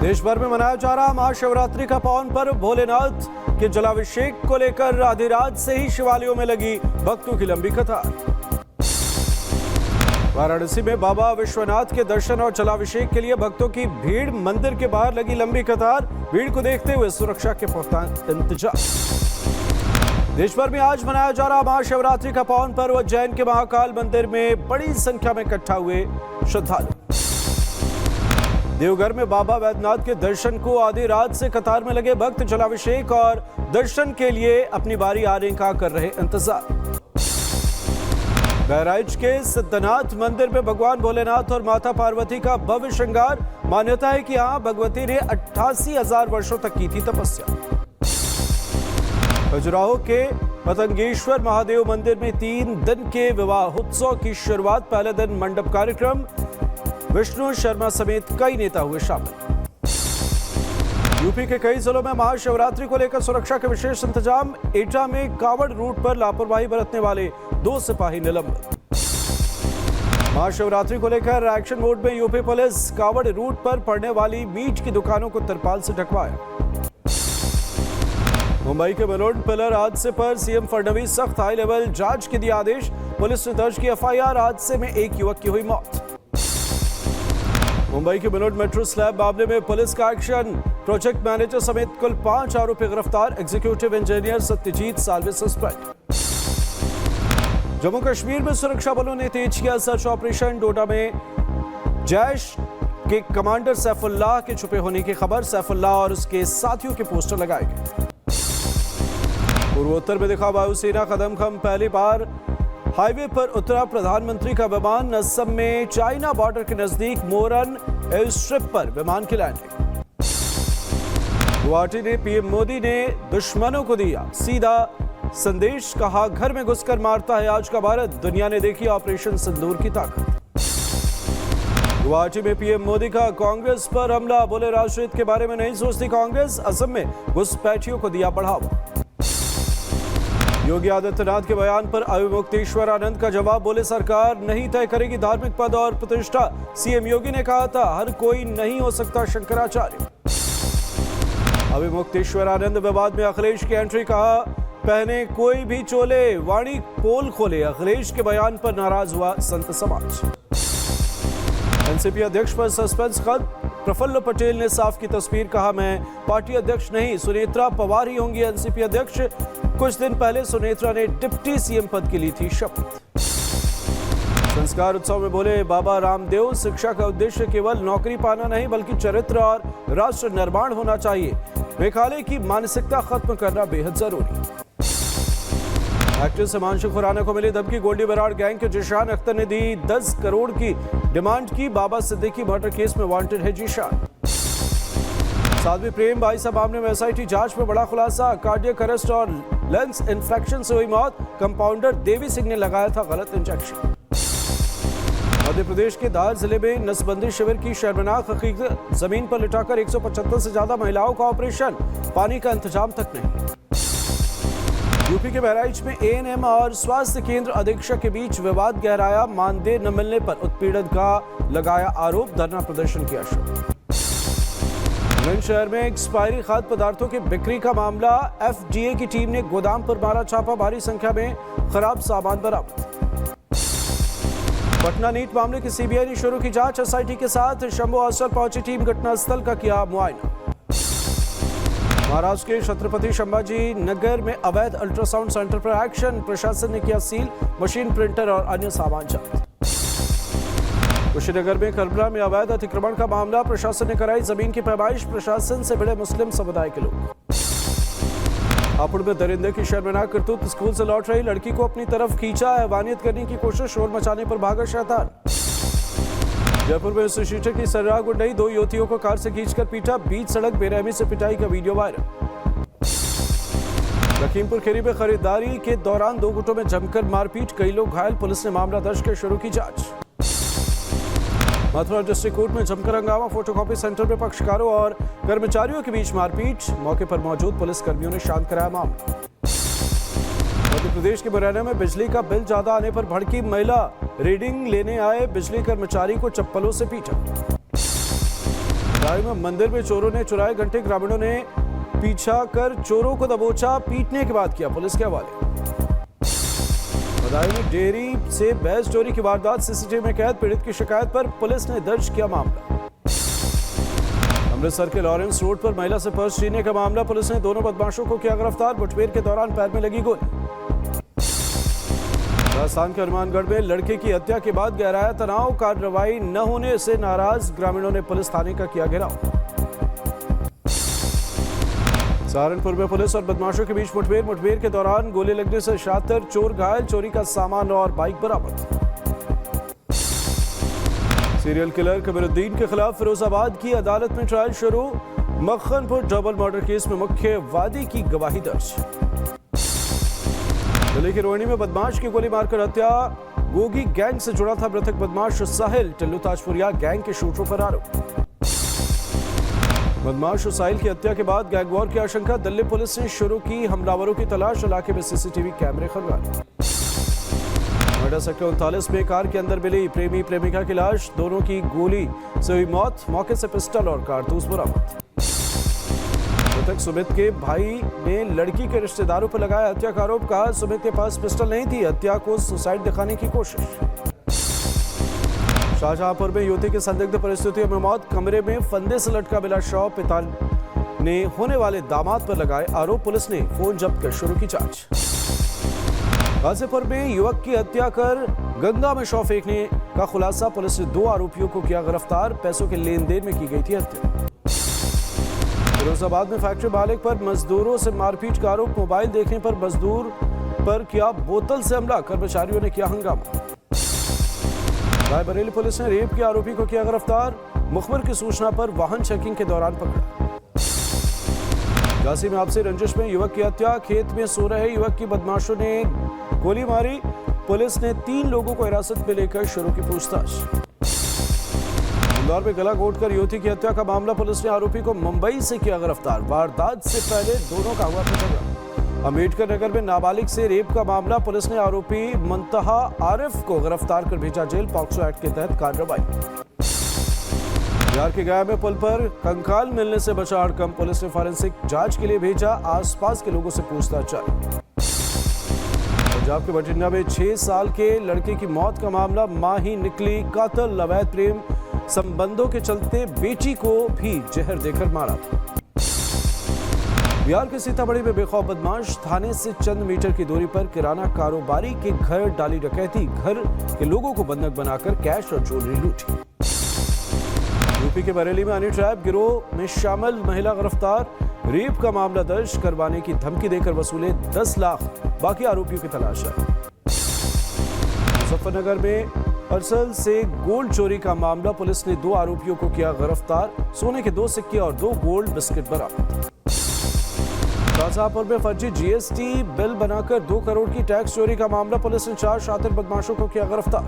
देश भर में मनाया जा रहा महाशिवरात्रि का पावन पर्व भोलेनाथ के जलाभिषेक को लेकर आधी रात से ही शिवालयों में लगी भक्तों की लंबी कतार। वाराणसी में बाबा विश्वनाथ के दर्शन और जलाभिषेक के लिए भक्तों की भीड़, मंदिर के बाहर लगी लंबी कतार। भीड़ को देखते हुए सुरक्षा के पुख्ता इंतजाम। देश भर में आज मनाया जा रहा महाशिवरात्रि का पावन पर्व। उज्जैन के महाकाल मंदिर में बड़ी संख्या में इकट्ठा हुए श्रद्धालु। देवघर में बाबा वैद्यनाथ के दर्शन को आधी रात से कतार में लगे भक्त जलाभिषेक और दर्शन के लिए अपनी बारी आने का कर रहे इंतजार। बहराइच के सिद्धनाथ मंदिर में भगवान भोलेनाथ और माता पार्वती का भव्य श्रृंगार। मान्यता है कि यहाँ भगवती ने 88,000 वर्षों तक की थी तपस्या। खजुराहो के पतंगेश्वर महादेव मंदिर में 3 दिन के विवाह उत्सव की शुरुआत। पहले दिन मंडप कार्यक्रम। विष्णु शर्मा समेत कई नेता हुए शामिल। यूपी के कई जिलों में महाशिवरात्रि को लेकर सुरक्षा के विशेष इंतजाम। एटा में कावड़ रूट पर लापरवाही बरतने वाले 2 सिपाही निलंबित। महाशिवरात्रि को लेकर एक्शन मोड में यूपी पुलिस। कावड़ रूट पर पड़ने वाली मीट की दुकानों को तिरपाल से ढकवाया। मुंबई के मरोड़ पिलर हादसे पर सीएम फडणवीस सख्त हाई लेवल जांच के दिए आदेश। पुलिस ने दर्ज की एफआईआर। हादसे में एक युवक की हुई मौत। मुंबई के मनोड मेट्रो स्लैब मामले में पुलिस का एक्शन। प्रोजेक्ट मैनेजर समेत कुल 5 आरोपी गिरफ्तार। Executive engineer Satyajit Salve suspend. Jammu Kashmir में सुरक्षा बलों ने तेज किया सर्च ऑपरेशन। डोडा में जैश के कमांडर सैफुल्लाह के छुपे होने की खबर। सैफुल्लाह और उसके साथियों के पोस्टर लगाए गए। पूर्वोत्तर में दिखा वायुसेना कदम खम। पहली बार हाईवे पर उतरा प्रधानमंत्री का विमान। असम में चाइना बॉर्डर के नजदीक मोरन एयर स्ट्रिप पर विमान की लैंडिंग। गुवाहाटी में पीएम मोदी ने दुश्मनों को दिया सीधा संदेश। कहा घर में घुसकर मारता है आज का भारत। दुनिया ने देखी ऑपरेशन सिंदूर की ताकत। गुवाहाटी में पीएम मोदी का कांग्रेस पर हमला। बोले राष्ट्रहित के बारे में नहीं सोचती कांग्रेस। असम में घुसपैठियों को दिया बढ़ावा। योगी आदित्यनाथ के बयान पर अविमुक्तेश्वरानंद का जवाब। बोले सरकार नहीं तय करेगी धार्मिक पद और प्रतिष्ठा। सीएम योगी ने कहा था हर कोई नहीं हो सकता शंकराचार्य। अविमुक्तेश्वरानंद विवाद में अखिलेश की एंट्री। कहा पहने कोई भी चोले वाणी पोल खोले। अखिलेश के बयान पर नाराज हुआ संत समाज। एनसीपी अध्यक्ष पर सस्पेंस खत। प्रफुल्ल पटेल ने साफ की तस्वीर। कहा मैं पार्टी अध्यक्ष नहीं, सुनेत्रा पवार ही होंगी एनसीपी अध्यक्ष। कुछ दिन पहले सुनेत्रा ने डिप्टी सीएम पद की ली थी शपथ। संस्कार उत्सव में बोले बाबा रामदेव शिक्षा का उद्देश्य केवल नौकरी पाना नहीं बल्कि चरित्र और राष्ट्र निर्माण होना चाहिए। मेघालय की मानसिकता खत्म करना बेहद जरूरी। एक्ट्रेस हिमांशु खुराना को मिली धमकी। गोल्डी बराड़ गैंग के जिशान अख्तर ने दी 10 करोड़ की डिमांड की। बाबा सिद्दीकी मर्डर केस में वांटेड है जिशान। साध्वी प्रेम बाईसा मामले में एसआईटी जांच में बड़ा खुलासा। कार्डियक अरेस्ट और लेंस इन्फेक्शन से हुई मौत। कंपाउंडर देवी सिंह ने लगाया था गलत इंजेक्शन। मध्य प्रदेश के धार जिले में नसबंदी शिविर की शर्मनाक हकीकत। जमीन पर लिटाकर 175 से ज्यादा महिलाओं का ऑपरेशन। पानी का इंतजाम तक नहीं। यूपी के बहराइच में एएनएम और स्वास्थ्य केंद्र अधीक्षक के बीच विवाद गहराया। मानदेय न मिलने पर उत्पीड़न का लगाया आरोप। धरना प्रदर्शन किया शुरू। शहर में एक्सपायरी खाद्य पदार्थों की बिक्री का मामला। एफडीए की टीम ने गोदाम पर मारा छापा। भारी संख्या में खराब सामान बरामद। पटना नीट मामले की सीबीआई ने शुरू की जांच। एसआईटी के साथ शंभू हॉस्टल पहुंची टीम घटनास्थल का किया मुआयना। महाराष्ट्र के छत्रपति संभाजी नगर में अवैध अल्ट्रासाउंड सेंटर पर एक्शन। प्रशासन ने किया सील। मशीन, प्रिंटर और अन्य सामान जब्त। कुशीनगर में करबला में अवैध अतिक्रमण का मामला। प्रशासन ने कराई जमीन की पैमाइश। प्रशासन से भिड़े मुस्लिम समुदाय के लोग। हापुड़ में दरिंदे की शर्मनाक करतूत। स्कूल से लौट रही लड़की को अपनी तरफ खींचा। हैवानियत करने की कोशिश। शोर मचाने पर भागा शैतान। जयपुर में सुशीटर की सर्राह गुंडई। 2 युवतियों को कार से खींचकर पीटा। बीच सड़क बेरहमी से पिटाई का वीडियो वायरल। लखीमपुर खीरी में खरीदारी के दौरान 2 गुटों में जमकर मारपीट। कई लोग घायल। पुलिस ने मामला दर्ज कर शुरू की जांच। मथुरा डिस्ट्रिक्ट कोर्ट में जमकर हंगामा। फोटोकॉपी सेंटर में पक्षकारों और कर्मचारियों के बीच मारपीट। मौके पर मौजूद पुलिस कर्मियों ने शांत कराया मामला। मध्य प्रदेश के मुरैना में बिजली का बिल ज्यादा आने पर भड़की महिला। रीडिंग लेने आए बिजली कर्मचारी को चप्पलों से पीटा। बदायूं में मंदिर में चोरों ने चुराए घंटे, ग्रामीणों ने पीछा कर चोरों को दबोचा, पीटने के बाद किया पुलिस के हवाले। बदायूं में डेयरी से भैंस चोरी की वारदात सीसीटीवी में कैद, पीड़ित की शिकायत पर पुलिस ने दर्ज किया मामला। अमृतसर के लॉरेंस रोड पर महिला से पर्स छीनने का मामला, पुलिस ने दोनों बदमाशों को किया गिरफ्तार, मुठभेड़ के दौरान पैर में लगी गोली। राजस्थान के हनुमानगढ़ में लड़के की हत्या के बाद गहराया तनाव, कार्रवाई न होने से नाराज ग्रामीणों ने पुलिस थाने का किया घेराव। सहारनपुर में पुलिस और बदमाशों के बीच मुठभेड़ के दौरान गोली लगने से 76 चोर घायल, चोरी का सामान और बाइक बरामद। सीरियल किलर कबीरुद्दीन के खिलाफ फिरोजाबाद की अदालत में ट्रायल शुरू, मक्खनपुर डबल मर्डर केस में मुख्य वादी की गवाही दर्ज। दिल्ली की रोहिणी में बदमाश की गोली मारकर हत्या, गोगी गैंग से जुड़ा था मृतक बदमाश साहिल, टिल्लू ताजपुरिया गैंग के शूटरों पर आरोप। बदमाश साहिल की हत्या के बाद गैंग वॉर की आशंका, दिल्ली पुलिस ने शुरू की हमलावरों की तलाश, इलाके में सीसीटीवी कैमरे खंगाले। नोएडा सेक्टर 39 में कार के अंदर मिली प्रेमी प्रेमिका की लाश, दोनों की गोली से हुई मौत, मौके से पिस्टल और कारतूस बरामद। मृतक सुमित के भाई ने लड़की के रिश्तेदारों पर लगाया हत्या का आरोप, कहा सुमित के पास पिस्टल नहीं थी, हत्या को सुसाइड दिखाने की कोशिश। शाहजहांपुर में युवती की संदिग्ध परिस्थितियों में मौत, कमरे में फंदे से लटका मिला शव, पिता ने होने वाले दामाद पर लगाए आरोप, पुलिस ने फोन जब्त कर शुरू की जांच। गाजीपुर में युवक की हत्या कर गंगा में शव फेंकने का खुलासा, पुलिस ने 2 आरोपियों को किया गिरफ्तार, पैसों के लेन देन में की गई थी हत्या। फिरोजाबाद में फैक्ट्री मालिक पर मजदूरों से मारपीट का आरोप, मोबाइल देखने पर मजदूर पर किया बोतल से हमला, कर्मचारियों ने किया हंगामा। रायबरेली पुलिस ने रेप के आरोपी को किया गिरफ्तार, मुखबिर की सूचना पर वाहन चेकिंग के दौरान पकड़ा। झांसी में आपसी रंजिश में युवक की हत्या, खेत में सो रहे युवक की बदमाशों ने गोली मारी, पुलिस ने 3 लोगों को हिरासत में लेकर शुरू की पूछताछ। इंदौर में गला घोंटकर युवती की हत्या का मामला, पुलिस ने आरोपी को मुंबई से किया गिरफ्तार, वारदात से पहले दोनों का हुआ था झगड़ा। अम्बेडकर नगर में नाबालिग से रेप का मामला, पुलिस ने आरोपी मुंतहा आरिफ को गिरफ्तार कर भेजा जेल, पॉक्सो एक्ट के तहत कार्रवाई। बिहार के गया में पुल पर कंकाल मिलने से बचा हड़कंप, पुलिस ने फॉरेंसिक जांच के लिए भेजा, आसपास के लोगों से पूछताछ जारी। पंजाब के बठिंडा में 6 साल के लड़के की मौत का मामला, मां ही निकली कातिल, अवैध प्रेम संबंधों के चलते बेटी को भी जहर देकर मारा था। बिहार के सीतामढ़ी में बेखौफ बदमाश, थाने से चंद मीटर की दूरी पर किराना कारोबारी के घर डाली डकैती, घर के लोगों को बंधक बनाकर कैश और ज्वेलरी लूटी। यूपी के बरेली में हनी ट्रैप गिरोह में शामिल महिला गिरफ्तार, रेप का मामला दर्ज, करवाने की धमकी देकर वसूले 10 लाख, बाकी आरोपियों की तलाश है। मुजफ्फरनगर में अरसल से गोल्ड चोरी का मामला, पुलिस ने 2 आरोपियों को किया गिरफ्तार, सोने के 2 सिक्के और 2 गोल्ड बिस्किट बरामद। शाहजहांपुर में फर्जी जीएसटी बिल बनाकर 2 करोड़ की टैक्स चोरी का मामला, पुलिस ने 4 शातिर बदमाशों को किया गिरफ्तार।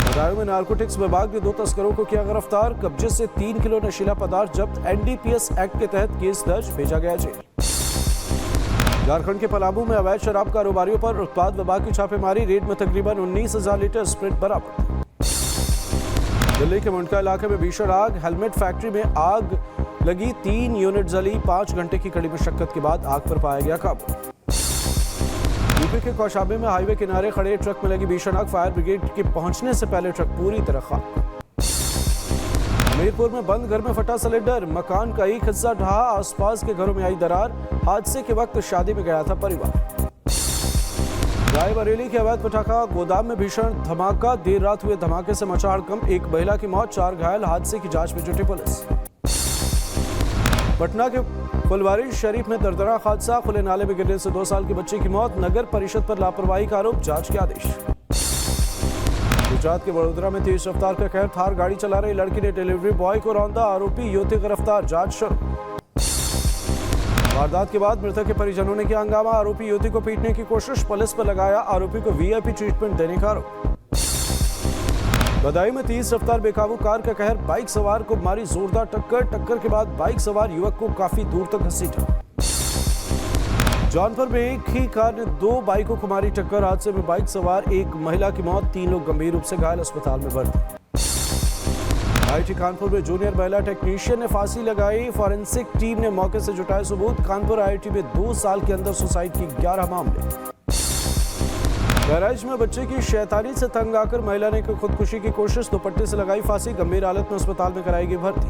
बदायूं में नारकोटिक्स विभाग ने 2 तस्करों को किया गिरफ्तार, कब्जे से 3 किलो नशीला पदार्थ जब्त, एनडीपीएस एक्ट के तहत केस दर्ज, भेजा गया जेल। झारखंड के पलामू में अवैध शराब कारोबारियों पर उत्पाद विभाग की छापेमारी, रेड में तकरीबन 19,000 लीटर स्प्रिट बरामद। दिल्ली के मुंडका इलाके में भीषण आग, हेलमेट फैक्ट्री में आग लगी, 3 यूनिट जली, 5 घंटे की कड़ी मशक्कत के बाद आग पर पाया गया काबू। यूपी के कौशाम्बी में हाईवे किनारे खड़े ट्रक में लगी भीषण आग, फायर ब्रिगेड के पहुंचने से पहले ट्रक पूरी तरह खाक। हमीरपुर में बंद घर में फटा सिलेंडर, मकान का एक हिस्सा ढहा, आसपास के घरों में आई दरार, हादसे के वक्त शादी में गया था परिवार। रायबरेली के अवैध पटाखा गोदाम में भीषण धमाका, देर रात हुए धमाके से मचा हड़कंप, 1 महिला की मौत, 4 घायल, हादसे की जांच में जुटी पुलिस। पटना के फुलवारी शरीफ में दर्दनाक हादसा, खुले नाले में गिरने से 2 साल की बच्चे की मौत, नगर परिषद पर लापरवाही का आरोप, जांच के आदेश। गुजरात के वडोदरा में तेज रफ्तार का कहर, थार गाड़ी चला रही लड़की ने डिलीवरी बॉय को रौंदा, आरोपी युवती गिरफ्तार, जांच शुरू। वारदात के बाद मृतक के परिजनों ने किया हंगामा, आरोपी युवती को पीटने की कोशिश, पुलिस पर लगाया आरोपी को वीआईपी ट्रीटमेंट देने का आरोप। बदायूं में 30 रफ्तार बेकाबू कार का कहर, बाइक सवार को मारी जोरदार टक्कर के बाद बाइक सवार युवक को काफी दूर तक घसीटा। जौनपुर में एक ही कार ने 2 बाइकों को मारी टक्कर, हादसे में बाइक सवार 1 महिला की मौत, 3 लोग गंभीर रूप से घायल, अस्पताल में भर्ती। आईआईटी कानपुर में जूनियर महिला टेक्नीशियन ने फांसी लगाई। फॉरेंसिक टीम ने मौके से जुटाए सबूत। कानपुर आईआईटी में 2 साल के अंदर सुसाइड की 11 मामले। बहराइच में बच्चे की शैतानी से तंग आकर महिला ने की खुदकुशी की कोशिश, दुपट्टे से लगाई फांसी, गंभीर हालत में अस्पताल में कराई गई भर्ती।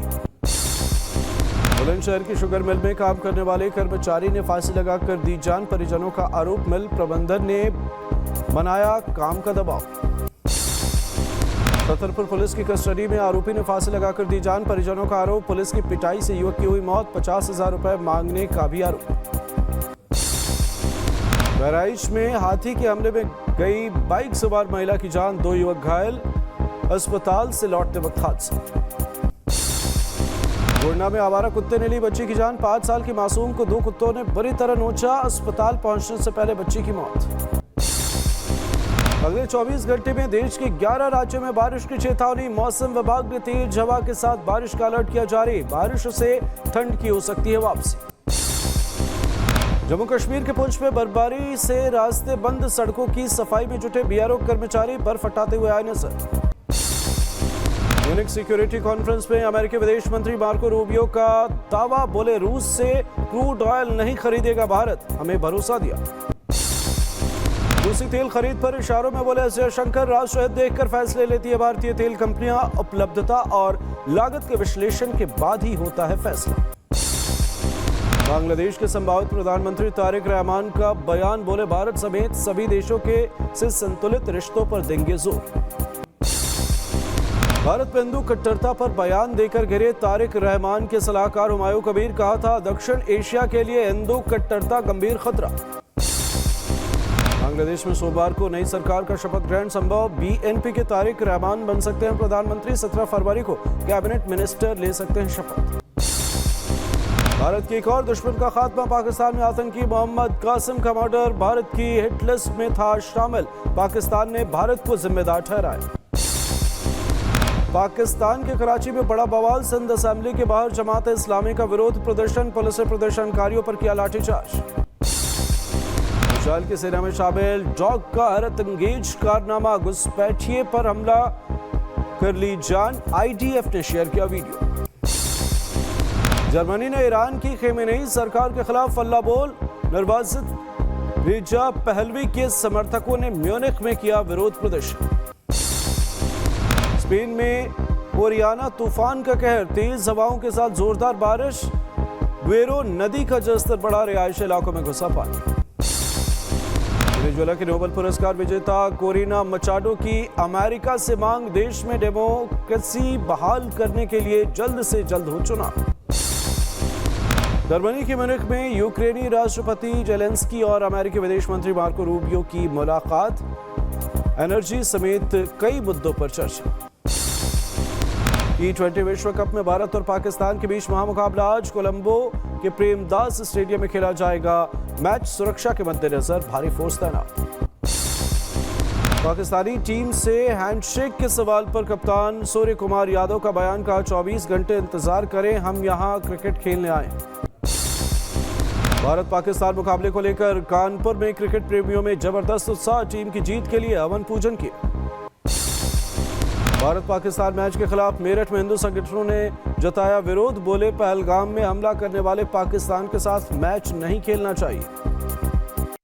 बुलंदशहर की शुगर मिल में काम करने वाले कर्मचारी ने फांसी लगाकर दी जान, परिजनों का आरोप। मिल प्रबंधन ने बनाया काम का दबाव। छतरपुर पुलिस की कस्टडी में आरोपी ने फांसी लगाकर दी जान, परिजनों का आरोप। पुलिस की पिटाई से युवक की हुई मौत, 50,000 रुपए मांगने का भी आरोप। बहराइच में हाथी के हमले में गई बाइक सवार महिला की जान, 2 युवक घायल, अस्पताल से लौटते वक्त हादसा। गोंडा में आवारा कुत्ते ने ली बच्ची की जान, 5 साल की मासूम को 2 कुत्तों ने बुरी तरह नोचा, अस्पताल पहुंचने से पहले बच्ची की मौत। अगले 24 घंटे में देश के 11 राज्यों में बारिश की चेतावनी, मौसम विभाग ने तेज हवा के साथ बारिश का अलर्ट किया जारी। बारिश से ठंड की हो सकती है वापसी। जम्मू कश्मीर के पुंछ में बर्फबारी से रास्ते बंद, सड़कों की सफाई में जुटे बीआरओ कर्मचारी बर्फ हटाते हुए आए नजर। यूनिक सिक्योरिटी कॉन्फ्रेंस में अमेरिकी विदेश मंत्री मार्को रूबियो का दावा, बोले रूस से क्रूड ऑयल नहीं खरीदेगा भारत, हमें भरोसा दिया। रूसी तेल खरीद पर इशारों में बोले एस जयशंकर, राष्ट्रहित देखकर फैसले लेती है भारतीय तेल कंपनियां, उपलब्धता और लागत के विश्लेषण के बाद ही होता है फैसला। बांग्लादेश के संभावित प्रधानमंत्री तारिक रहमान का बयान, बोले भारत समेत सभी देशों के से संतुलित रिश्तों पर देंगे जोर। भारत में हिंदू कट्टरता पर बयान देकर घिरे तारिक रहमान के सलाहकार हुमायूं कबीर, कहा था दक्षिण एशिया के लिए हिंदू कट्टरता गंभीर खतरा। बांग्लादेश में सोमवार को नई सरकार का शपथ ग्रहण संभव, बीएनपी के तारिक रहमान बन सकते हैं प्रधानमंत्री। 17 फरवरी को कैबिनेट मिनिस्टर ले सकते हैं शपथ। भारत के एक और दुश्मन का खात्मा, पाकिस्तान में आतंकी मोहम्मद कासिम का मर्डर, भारत की हिट लिस्ट में था शामिल, पाकिस्तान ने भारत को जिम्मेदार ठहराया। पाकिस्तान के कराची में बड़ा बवाल, सिंध असेंबली के बाहर जमात इस्लामी का विरोध प्रदर्शन, पुलिस ने प्रदर्शनकारियों पर किया लाठीचार्ज। इजरायल की सेना में शामिल डॉग का हैरत अंगेज कारनामा, घुसपैठिए पर हमला कर ली जान, आईडीएफ ने शेयर किया वीडियो। जर्मनी ने ईरान की खेमेनेई सरकार के खिलाफ अल्लाह बोल, निर्वासित रेजा पहलवी के समर्थकों ने म्यूनिख में किया विरोध प्रदर्शन। स्पेन में ओरियाना तूफान का कहर, तेज हवाओं के साथ जोरदार बारिश, वेरो नदी का जलस्तर बढ़ा, रिहायशी इलाकों में घुसा पानी। वेनेजुएला के नोबेल पुरस्कार विजेता कोरिना मचाडो की अमेरिका से मांग, देश में डेमोक्रेसी बहाल करने के लिए जल्द से जल्द हो चुनाव। जर्मनी के म्यूनिख में यूक्रेनी राष्ट्रपति जेलेंस्की और अमेरिकी विदेश मंत्री मार्को रूबियो की मुलाकात, एनर्जी समेत कई मुद्दों पर चर्चा। T20 विश्व कप में भारत और पाकिस्तान के बीच महामुकाबला आज कोलंबो के प्रेमदास स्टेडियम में खेला जाएगा। मैच सुरक्षा के मद्देनजर भारी फोर्स तैनात। पाकिस्तानी टीम से हैंडशेक के सवाल पर कप्तान सूर्य कुमार यादव का बयान, कहा 24 घंटे इंतजार करें, हम यहां क्रिकेट खेलने आए। भारत पाकिस्तान मुकाबले को लेकर कानपुर में क्रिकेट प्रेमियों में जबरदस्त उत्साह, टीम की जीत के लिए हवन पूजन किया। भारत पाकिस्तान मैच के खिलाफ मेरठ में हिंदू संगठनों ने जताया विरोध, बोले पहलगाम में हमला करने वाले पाकिस्तान के साथ मैच नहीं खेलना चाहिए।